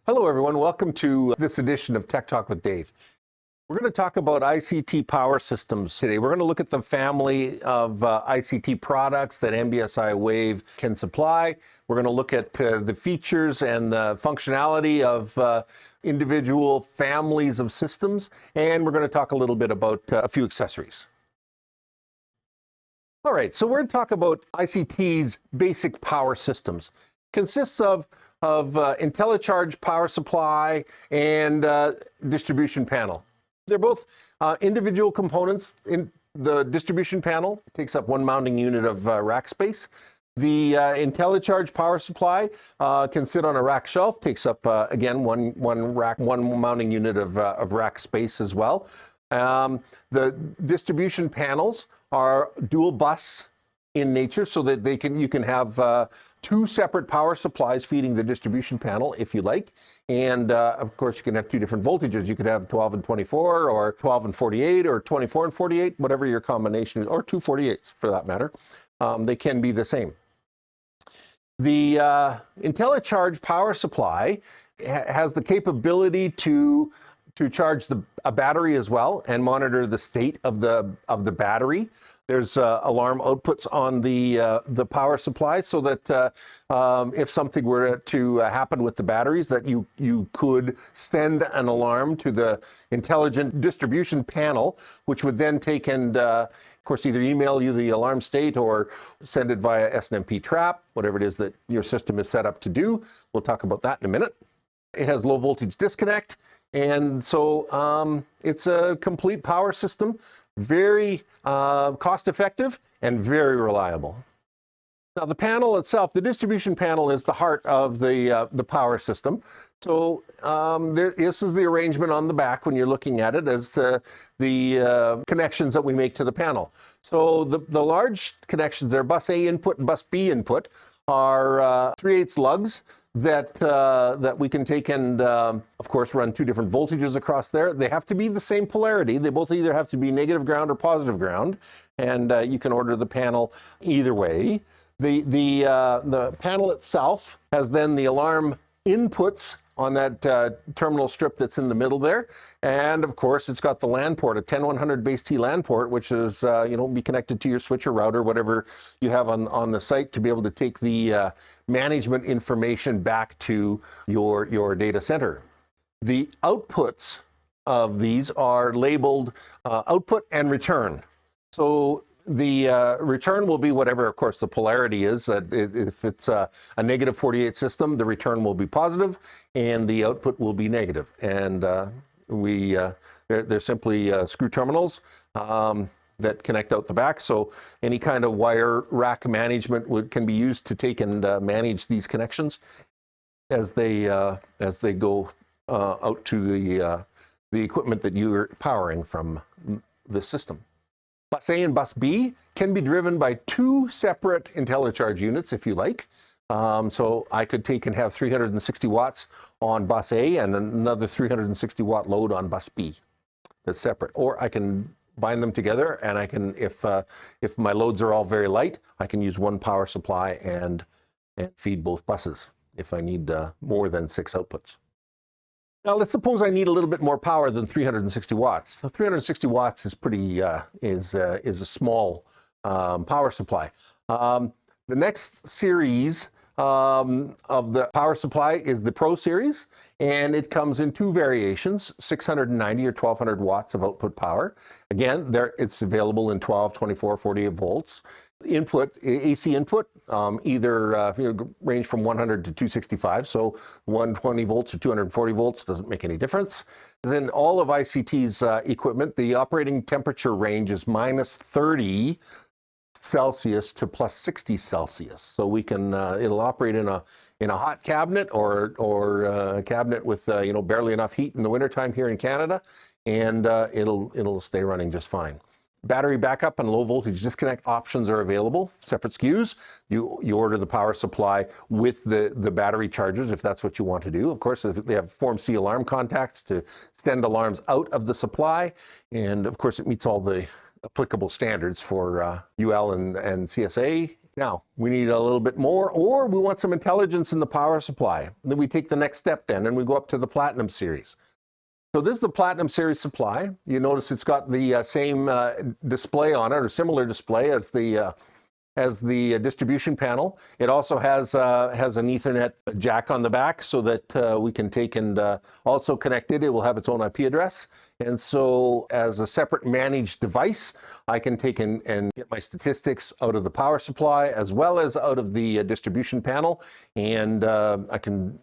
Hello, everyone. Welcome to this edition of Tech Talk with Dave. We're going to talk about ICT power systems today. We're going to look at the family of ICT products that MBSI Wave can supply. We're going to look at the features and the functionality of individual families of systems, and we're going to talk a little bit about a few accessories. All right, so we're going to talk about ICT's basic power systems. Consists of IntelliCharge power supply and distribution panel. They're both individual components. In the distribution panel takes up one mounting unit of rack space. The IntelliCharge power supply can sit on a rack shelf, takes up again one mounting unit of rack space as well. The distribution panels are dual bus in nature, so that you can have two separate power supplies feeding the distribution panel if you like. And of course, you can have two different voltages. You could have 12 and 24, or 12 and 48, or 24 and 48, whatever your combination is, or 248s for that matter. They can be the same. The IntelliCharge power supply has the capability to charge a battery as well and monitor the state of the battery. There's alarm outputs on the power supply, so that if something were to happen with the batteries, that you could send an alarm to the intelligent distribution panel, which would then take and of course either email you the alarm state or send it via SNMP trap, whatever it is that your system is set up to do. We'll talk about that in a minute. It has low voltage disconnect, and so it's a complete power system. Very cost effective and very reliable. Now the panel itself, the distribution panel, is the heart of the power system. So this is the arrangement on the back when you're looking at it as to the connections that we make to the panel. So the large connections there, bus A input and bus B input, are 3/8 lugs that we can take and, of course, run two different voltages across there. They have to be the same polarity. They both either have to be negative ground or positive ground, and you can order the panel either way. The panel itself has then the alarm inputs on that terminal strip that's in the middle there. And of course, it's got the LAN port, a 10100 base T LAN port, which is, be connected to your switch or router, whatever you have on the site, to be able to take the management information back to your data center. The outputs of these are labeled output and return. So the return will be whatever, of course, the polarity is. If it's a negative 48 system, the return will be positive and the output will be negative. And they're simply screw terminals that connect out the back. So any kind of wire rack management can be used to take and manage these connections as they go out to the equipment that you're powering from the system. Bus A and Bus B can be driven by two separate IntelliCharge units if you like. So I could take and have 360 watts on Bus A and another 360 watt load on Bus B. That's separate. Or I can bind them together, and I can, if my loads are all very light, I can use one power supply and feed both buses if I need more than 6 outputs. Now, let's suppose I need a little bit more power than 360 watts. So 360 watts is pretty is a small power supply. The next series of the power supply is the Pro series, and it comes in two variations: 690 or 1200 watts of output power. Again, it's available in 12, 24, 48 volts. Input, AC input, either range from 100 to 265, so 120 volts or 240 volts, doesn't make any difference. Then all of ICT's equipment, the operating temperature range is minus 30 Celsius to plus 60 Celsius. So we can, it'll operate in a hot cabinet or a cabinet with barely enough heat in the wintertime here in Canada, and it'll stay running just fine. Battery backup and low voltage disconnect options are available, separate SKUs. You order the power supply with the battery chargers if that's what you want to do. Of course, they have Form C alarm contacts to send alarms out of the supply. And of course, it meets all the applicable standards for UL and CSA Now, we need a little bit more, or we want some intelligence in the power supply. Then we take the next step then, and we go up to the Platinum series. So this is the Platinum series supply. You notice it's got the same display on it, or similar display as the distribution panel. It also has an Ethernet jack on the back so that we can take and also connect it. It will have its own IP address. And so as a separate managed device, I can take and get my statistics out of the power supply as well as out of the distribution panel. And I can,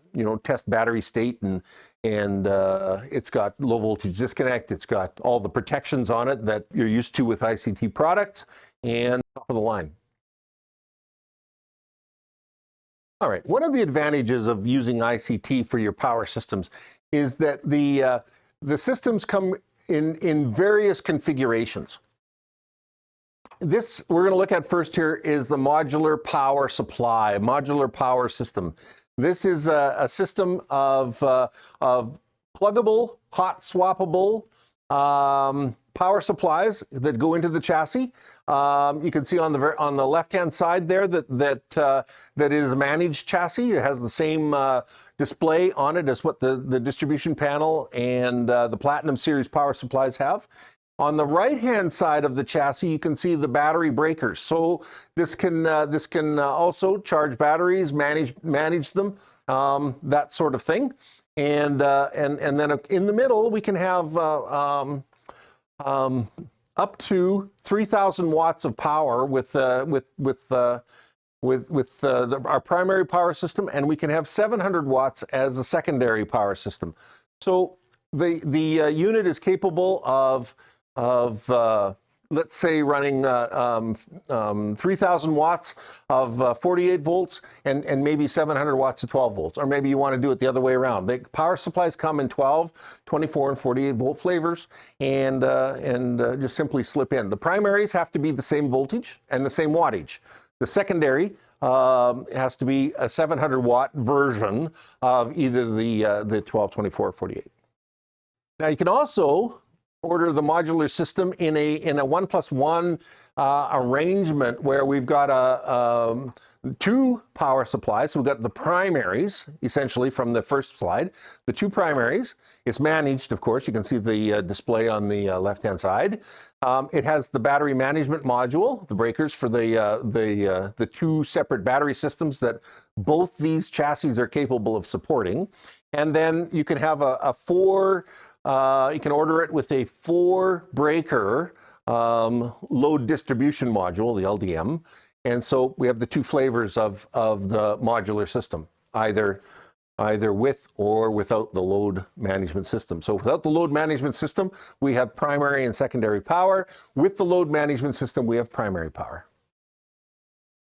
test battery state, and it's got low voltage disconnect. It's got all the protections on it that you're used to with ICT products, and top of the line. All right, one of the advantages of using ICT for your power systems is that the systems come in various configurations. This we're going to look at first here is the modular power supply, modular power system. This is a system of pluggable, hot swappable power supplies that go into the chassis. You can see on the left-hand side there that it is a managed chassis. It has the same display on it as what the distribution panel and the Platinum series power supplies have. On the right-hand side of the chassis, you can see the battery breakers. So this can also charge batteries, manage them, that sort of thing. And then in the middle, we can have up to 3,000 watts of power with our primary power system, and we can have 700 watts as a secondary power system. So the unit is capable of let's say running 3,000 watts of 48 volts and maybe 700 watts of 12 volts. Or maybe you want to do it the other way around. The power supplies come in 12, 24, and 48 volt flavors, and just simply slip in. The primaries have to be the same voltage and the same wattage. The secondary has to be a 700 watt version of either the 12, 24, or 48. Now you can also order the modular system in a 1+1 arrangement where we've got two power supplies. So we've got the primaries, essentially from the first slide, the two primaries. It's managed, of course. You can see the display on the left-hand side. It has the battery management module, the breakers for the two separate battery systems that both these chassis are capable of supporting. And then you can have you can order it with a 4-breaker load distribution module, the LDM. And so we have the two flavors of the modular system, either with or without the load management system. So without the load management system, we have primary and secondary power. With the load management system, we have primary power.